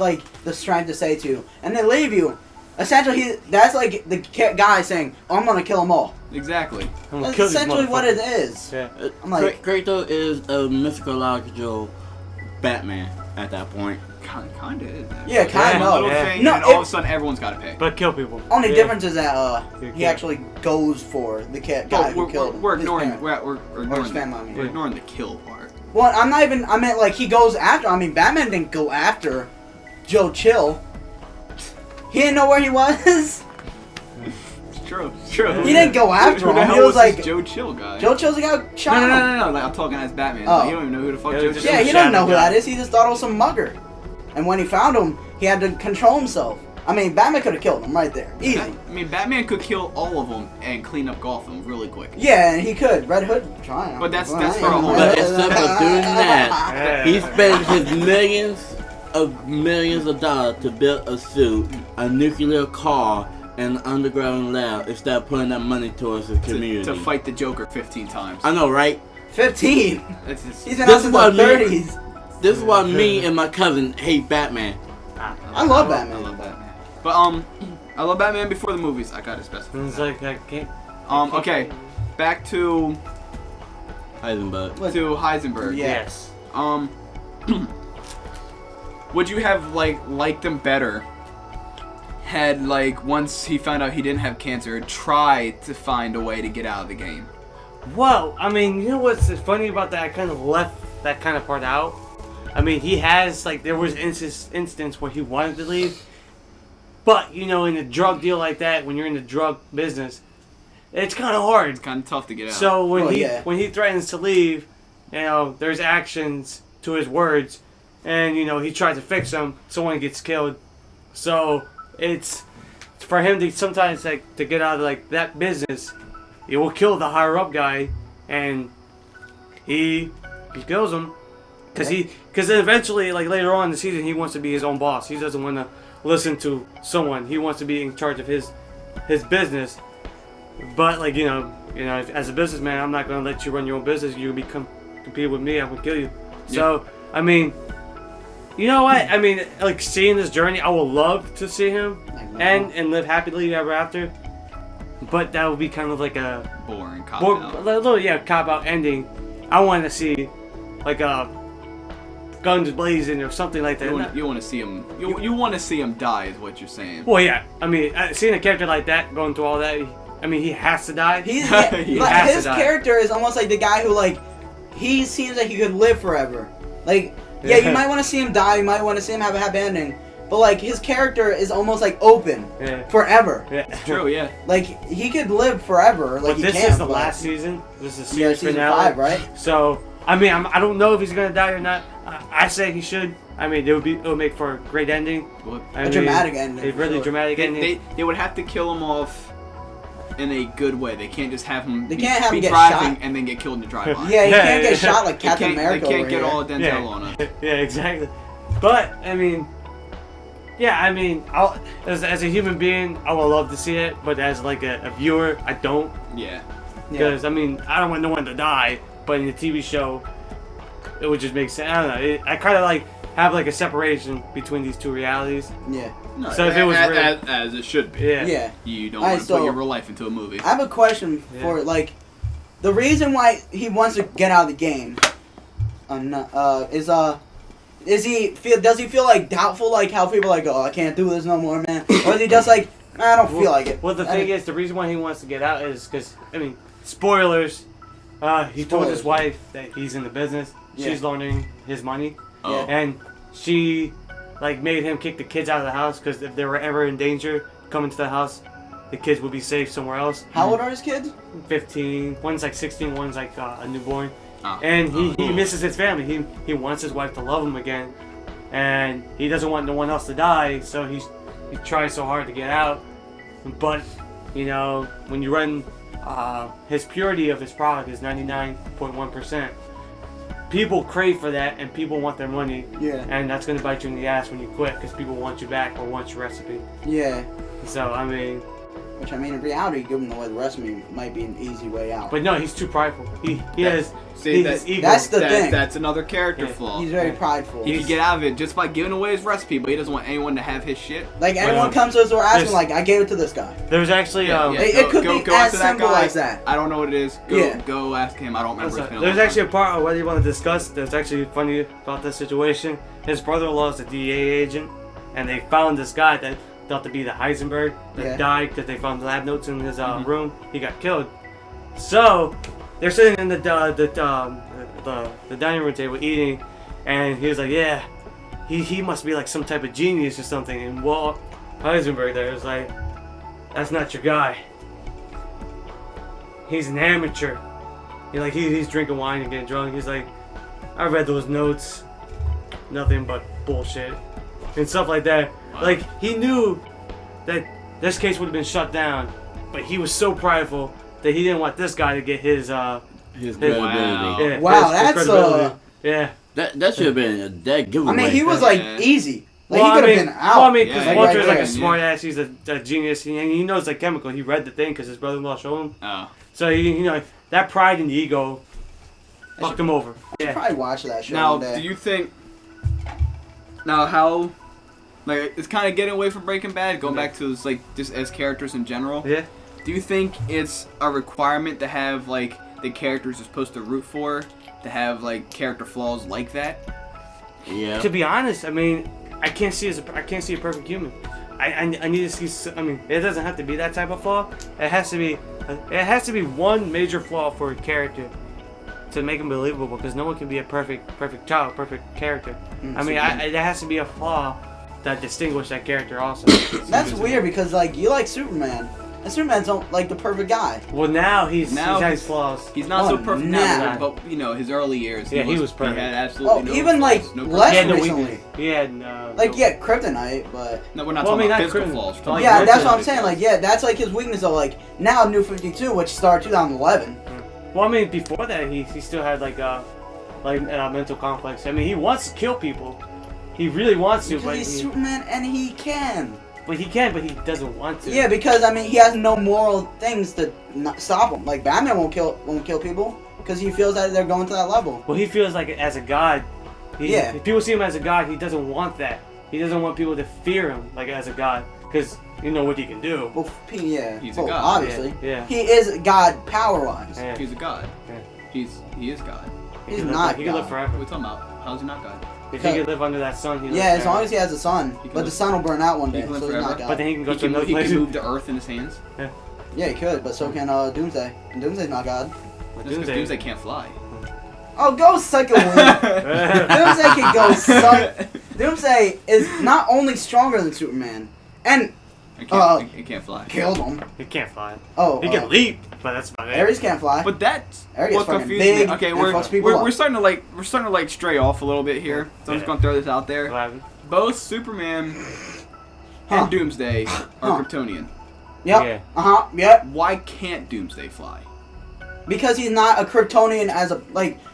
like the strength to say to you, and they leave you. Essentially, that's like the guy saying, oh, "I'm gonna kill them all." Exactly. That's essentially what it is. Yeah. I'm like, Kratos is a mythological Batman at that point. Kinda is. Yeah, kind of. And all of a sudden, everyone's got to pay. But kill people. Only difference is that he actually goes for the guy who killed him. We're ignoring the kill part. Well, I'm not even. I meant like he goes after. I mean, Batman didn't go after Joe Chill. He didn't know where he was. It's true. He didn't go after him. He was like Joe Chill guy. Joe Chill's the guy who shot him. No. Like, I'm talking as Batman. Like, you don't even know who the fuck Joe Chill is. Yeah, he doesn't know who that is. He just thought it was some mugger. And when he found him, he had to control himself. I mean, Batman could have killed him right there. Easy. I mean, Batman could kill all of them and clean up Gotham really quick. Yeah, and he could. Red Hood trying. But that's for a whole. But instead of doing that, he spent his millions of dollars to build a suit, a nuclear car, and an underground lab instead of putting that money towards his community. To fight the Joker 15 times. I know, right? 15? He's been out since the 30s. This is why me and my cousin hate Batman. I love Batman. I love Batman. But, I love Batman before the movies. I gotta specify. It's like, I can't... Okay. Back to... Heisenberg. Yes. Would you have liked him better had once he found out he didn't have cancer, tried to find a way to get out of the game? Well, I mean, you know what's funny about that? I kind of left that kind of part out. I mean, he has there was instance where he wanted to leave, but in a drug deal like that, when you're in the drug business, it's kind of hard. It's kind of tough to get out. So when he threatens to leave, there's actions to his words. And, he tries to fix them, someone gets killed. So, it's for him to sometimes, to get out of, that business, he will kill the higher-up guy, and he kills him. Because then eventually, later on in the season, he wants to be his own boss. He doesn't want to listen to someone. He wants to be in charge of his business. But, as a businessman, I'm not going to let you run your own business. You compete with me, I'm going to kill you. Yeah. So, I mean... You know what? I mean, like seeing this journey, I would love to see him and live happily ever after. But that would be kind of like a Boring cop a out. little cop out ending. I want to see like a guns blazing or something like that. You want to see him. You want to see him die, is what you're saying. Well, yeah. I mean, seeing a character like that going through all that, I mean, he has to die. He's He but has his to die. character is almost like the guy who like he seems like he could live forever. Like yeah, you might want to see him die, you might want to see him have a happy ending, but like his character is almost like open forever. Yeah. It's true, yeah. Like he could live forever. Like But he this can, is the but- last season. This is Yeah, series season finale. 5, right? So I mean, I don't know if he's gonna die or not. I say he should. I mean, it would make for a great ending. I mean, dramatic ending, A for really sure. dramatic ending. They would have to kill him off in a good way. They can't just have him They can't have be him get driving shot. and then get killed in the drive-by. Yeah, he Yeah, can't get yeah. shot like They Captain can't, America. they can't over get here. all of Denzel on it. Yeah, exactly. But I mean, yeah, I mean, as a human being, I would love to see it. But as like a viewer, I don't, Yeah. because I mean, I don't want no one to die. But in the TV show, it would just make sense. I don't know. I kind of like have like a separation between these two realities. Yeah. No, So if it was real- as it should be. Yeah. Yeah. You don't Alright, want to put so- your real life into a movie. I have a question for like the reason why he wants to get out of the game. Does he feel like doubtful, like how people are like, oh, I can't do this no more, man, or is he just like, I don't feel like it? Well, the thing is, the reason why he wants to get out is because, I mean, spoilers. He told his Spoilers. wife that he's in the business. Yeah. She's loaning his money, Oh. and she like made him kick the kids out of the house because if they were ever in danger coming to the house, the kids would be safe somewhere else. How old are his kids? 15. One's like 16. One's like a newborn. Oh. And he misses his family. He wants his wife to love him again, and he doesn't want no one else to die. So he tries so hard to get out. But you know, when you run, his purity of his product is 99.1%. People crave for that, and people want their money. Yeah. And that's gonna bite you in the ass when you quit, because people want you back or want your recipe. Yeah. So I mean, Which I mean, in reality, given the way the rest of me might be an easy way out. but no, he's too prideful. He has See, his ego. that's the thing. That's another character Yeah. flaw. He's very prideful. He can get out of it just by giving away his recipe, but he doesn't want anyone to have his shit. Like anyone Well, comes to his door asking, there's- like, I gave it to this guy. There's actually It could be as after that simple guy. as that. I don't know what it is. Yeah. Go ask him. I don't remember. It's been a There's long actually a time. part of what you want to discuss. There's actually funny about this situation. His brother-in-law is a DEA agent, and they found this guy that thought to be the Heisenberg that Yeah. died because they found lab notes in his room. He got killed. So they're sitting in the dining room table eating, and he was like, "Yeah, he must be like some type of genius or something." And Walt Heisenberg there was like, "That's not your guy. He's an amateur." He's drinking wine and getting drunk. He's like, "I read those notes. Nothing but bullshit." And stuff like that. Like, he knew that this case would have been shut down, but he was so prideful that he didn't want this guy to get his credibility. yeah, Wow, his that's, credibility. Yeah. That should have been a dead giveaway. I mean, he was like Yeah. easy. Like Well, he could I have mean- been out. Well, I mean, because Yeah, Walter's right like there. a smart ass. He's a genius. And he knows like chemical. He read the thing because his brother-in-law showed him. Oh. So that pride and the ego fucked him over. I should Yeah. probably watch that show Now, one day. do you think? Now, how? Like, it's kind of getting away from Breaking Bad, going back to like just as characters in general. Yeah. Do you think it's a requirement to have like the characters you're supposed to root for to have like character flaws like that? Yeah. To be honest, I mean, I can't see a perfect human. I need to see. I mean, it doesn't have to be that type of flaw. It has to be one major flaw for a character to make him believable. Because no one can be a perfect child, perfect character. I mean, there has to be a flaw that distinguishes that character also. That's weird because like you like Superman, and Superman's not like the perfect guy. Well, now he Now has he's- flaws. He's not Oh, so perfect nah. now, but you know his early years. Yeah, he was perfect. He had absolutely Oh, no even, flaws, like, no less He had no recently. weakness. He had no. Like no- yeah, Kryptonite, but No, we're not Well, I talking mean, about not physical criminal. flaws. We're talking Like, yeah, about that's what I'm mental saying. flaws. Like yeah, that's like his weakness. Though like now New 52, which started 2011. Well, I mean, before that, he still had like a mental complex. I mean, he wants to kill people. He really wants to, Because but he's he Superman and he can. but he doesn't want to. Yeah, because I mean he has no moral things to not stop him. Like Batman won't kill people because he feels that they're going to that level. Well, he feels like as a god, Yeah. If people see him as a god, he doesn't want that. He doesn't want people to fear him like as a god, because you know what he can do. Well, yeah. He's a well, god. Obviously. Yeah. He is God power-wise. Yeah. He's a god. Yeah. He is God. He's can not He can live God. forever. What are we talking about? How's he not God? If he can live under that sun, he lives Yeah, as forever. long as he has a sun. He can But the live- sun will burn out one he day, can so live he's forever. not God. But then he can go He to can, another he place. can move the earth in his hands. Yeah, he could, but so can Doomsday. And Doomsday's not God. But That's because Doomsday can't fly. Oh, go suck a wing. Doomsday can go suck. Doomsday is not only stronger than Superman, and It can't fly. killed him. He can't fly. Oh, He can leap, but that's about it. Ares can't fly. But that's Ares what fucking confused big me. Okay, and we're fucks people up. we're starting to like stray off a little bit here. So I'm just Yeah. gonna throw this out there. What happened? Both Superman Huh. and Doomsday are Huh. Kryptonian. Yep. Yeah. Yep. Why can't Doomsday fly? Because he's not a Kryptonian as a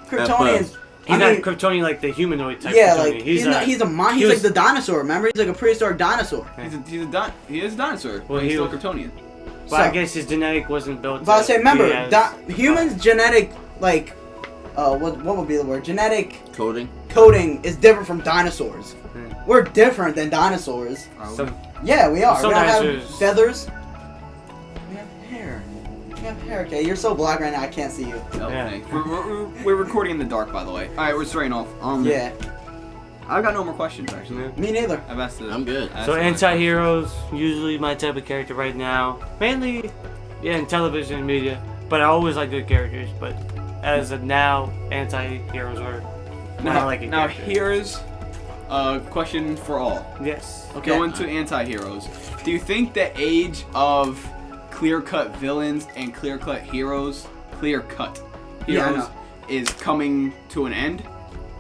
Kryptonians. He's I not mean, Kryptonian like the humanoid type. yeah, Kryptonian. like he's like he the was- dinosaur. Remember, he's like a prehistoric dinosaur. He is a dinosaur. Well, Well, he's he still was- Kryptonian. But I So- guess his genetic wasn't built. But I say, remember, he has- humans' genetic what would be the word? Genetic Coding. coding is different from dinosaurs. Hmm. We're different than dinosaurs. Some, Yeah, we are. Some We don't have dinosaurs- feathers. We have hair. We have hair. Okay, you're so black right now. I can't see you. Oh, Yeah. thanks. We're recording in the dark, by the way. All right, we're straying off. Yeah, I've got no more questions actually. Yeah. me neither. I've asked. I'm good. asked So my anti-heroes, usually my type of character right now. Mainly, yeah, in television and media. But I always like good characters. But as of now, anti-heroes are not Now, liking now characters. here's a question for all. Yes. Okay. Going to anti-heroes. Do you think the age of clear-cut villains and clear-cut heroes, Yeah, I know. is coming to an end?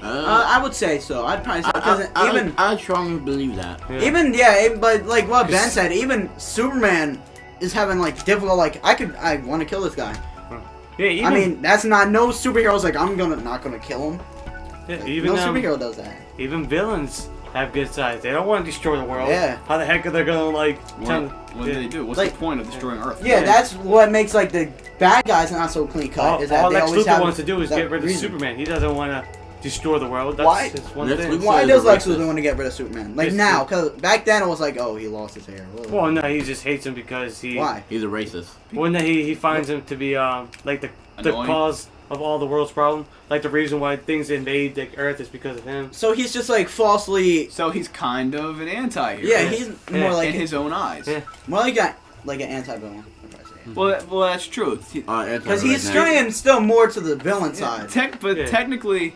I would say so. I'd probably say because even I strongly believe that. Yeah. but like what Ben said, even Superman is having like difficult. Like I want to kill this guy. Yeah, even, I mean, that's not no superhero's like I'm not gonna kill him. yeah, Like, even no superhero does that. even villains have good sides. They don't want to destroy the world. Yeah. How the heck are they gonna like? What do they do? What's Like- the point of destroying Earth? Yeah, Yeah. that's what makes like the bad guys not so clean cut. All, Is that all they Lex always Luthor have wants to do is that get rid of reason. Superman. He doesn't want to destroy the world. That's Why? his one Lex thing. Luthor- Why Says does the Lex racist. Luthor want to get rid of Superman? Like It's- now, because back then it was like, oh, he lost his hair. Whoa. Well, no, he just hates him because he. Why? He's a racist. Well, no, he finds him to be like the Annoying. cause of all the world's problem. Like the reason why things invade the Earth is because of him. So he's just like falsely. So he's kind of an anti-hero. Yeah, he's more Yeah, like in his own eyes. Yeah. more like an anti-villain. if I say it. Well, that's true. Because he's straying still more to the villain side. Yeah. Technically,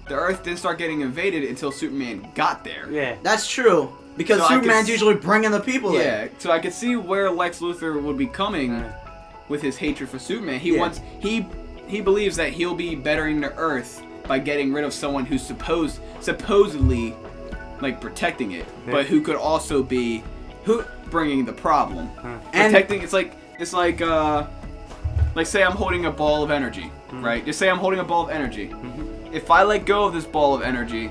the Earth didn't start getting invaded until Superman got there. Yeah. That's true. Because So I could Superman's s- usually bringing the people there. Yeah, so I could see where Lex Luthor would be coming Yeah. with his hatred for Superman. He Yeah. wants he believes that he'll be bettering the Earth by getting rid of someone who's supposedly like protecting it, Yeah. but who could also be bringing the problem. And- Protecting it's like say I'm holding a ball of energy, right? Just say I'm holding a ball of energy. If I let go of this ball of energy,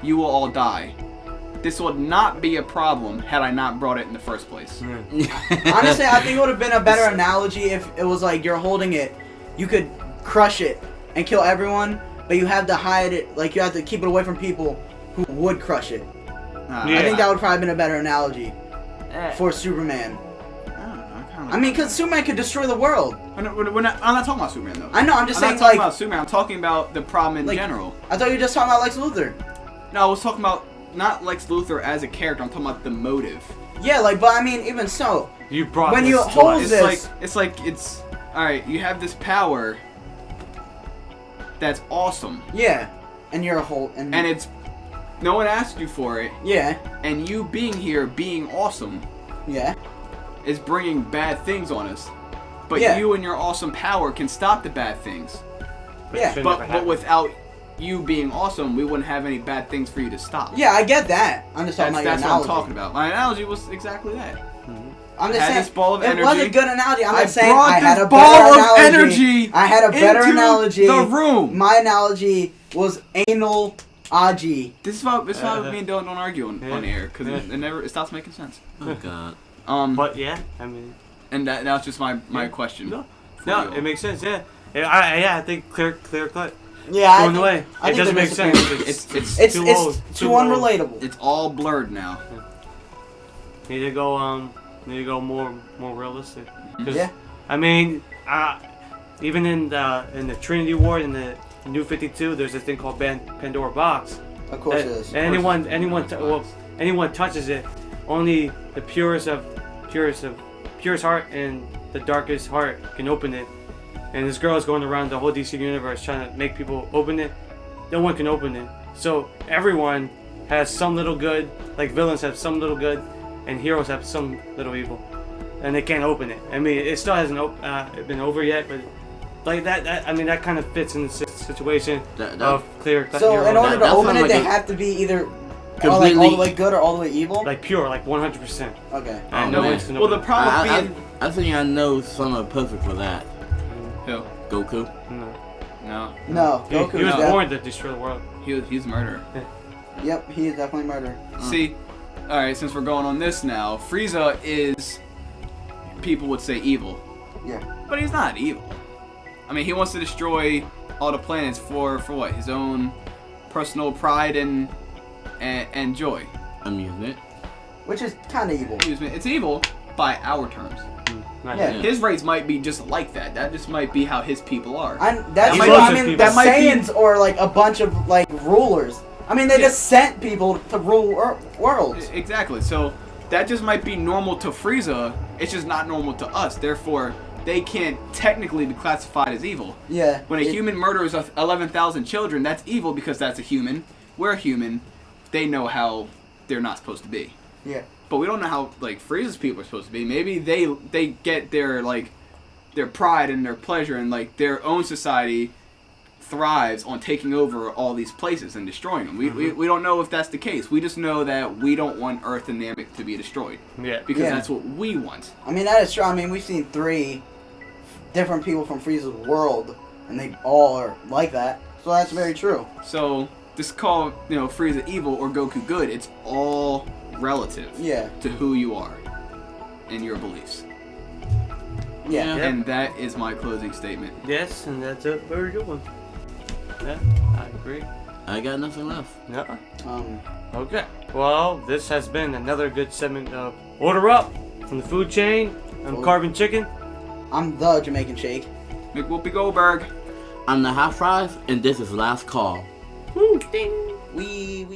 you will all die. This would not be a problem had I not brought it in the first place. Honestly, I think it would have been a better analogy if it was like you're holding it, you could crush it and kill everyone, but you have to hide it, like you have to keep it away from people who would crush it. Yeah. I think that would probably been a better analogy Eh, for Superman. I I mean, because Superman could destroy the world. I'm not talking about Superman though. I know, I'm just I'm saying, not talking like, about Superman. I'm talking about the problem in Like- general. I thought you were just talking about Lex Luthor. No, I was talking about not Lex Luthor as a character. I'm talking about the motive. Yeah, like, but I mean, even so, you brought when this you to hold us. this- It's all right. You have this power that's awesome, yeah, and you're a whole, and it's no one asked you for it, yeah, and you being here, being awesome, yeah, is bringing bad things on us. But Yeah. you and your awesome power can stop the bad things. But it yeah. shouldn't But have happened. without you being awesome, we wouldn't have any bad things for you to stop. yeah, I get that. I'm just talking That's about your what I'm analogy. talking about. My analogy was exactly that. I'm just Had saying, this ball of it was energy. a good analogy. I'm I just saying, brought I had this a ball better of analogy. energy I had a better into analogy. the room. My analogy was anal Aji. This is why me and Dylan don't argue on Yeah. air because Yeah. it stops making sense. Oh god. But yeah, I mean, And that's just my Yeah. question. No. for no, you all. it makes sense. Yeah, I think clear cut. Yeah, going away. I It think doesn't they're make sense. disappearing. It's too old. It's too old. unrelatable. It's all blurred now. Need to go more realistic. 'Cause, Yeah. I mean, even in the Trinity Ward in the New 52, there's this thing called Pandora Box. Of course it And is. anyone touches it, only the purest heart and the darkest heart can open it. And this girl is going around the whole DC universe trying to make people open it. No one can open it. So everyone has some little good, like villains have some little good, and heroes have some little evil, and they can't open it. I mean, it still hasn't been over yet, but like that I mean, that kind of fits in the situation of clear. So in order to that open sounds it, like they a have to be either completely- all the way good or all the way evil. like pure, like 100%. Okay. Oh, No man. one's can Well, the open it. problem being I think I know someone perfect for that. who? Goku. No, No, He Goku. was is born to destroy the world. he's a murderer. Yep, he is definitely murder. See, all right, since we're going on this now, Frieza is, people would say evil, Yeah. but he's not evil. I mean, he wants to destroy all the planets for what? His own personal pride and joy. Amusement. Which is kind of evil. It's evil by our terms. Not Yeah. him. His race might be just like that. That just might be how his people are. That's He what loves I his mean. people. The That might be- Saiyans are like a bunch of like rulers. I mean, they Yeah. just sent people to rule worlds. Exactly. So that just might be normal to Frieza. It's just not normal to us. Therefore, they can't technically be classified as evil. Yeah. When a human murders 11,000 children, that's evil because that's a human. We're human. They know how they're not supposed to be. Yeah. But we don't know how like Frieza's people are supposed to be. Maybe they get their pride and their pleasure and like their own society thrives on taking over all these places and destroying them. We don't know if that's the case. We just know that we don't want Earth and Namek to be destroyed. Yeah. Because Yeah. that's what we want. I mean, that is true. I mean, we've seen 3 different people from Frieza's world, and they all are like that. So that's very true. So this call, Frieza evil or Goku good, it's all relative Yeah. to who you are and your beliefs. Yeah. Yeah. And that is my closing statement. Yes, and that's a very good one. Yeah, I agree. I got nothing left. Yeah. Um. Okay. Well, this has been another good segment of Order Up from the food chain. I'm Cool. Carvin Chicken. I'm the Jamaican Shake. McWhoopi Goldberg. I'm the Hot Fries, and this is Last Call. Woo, ding. We.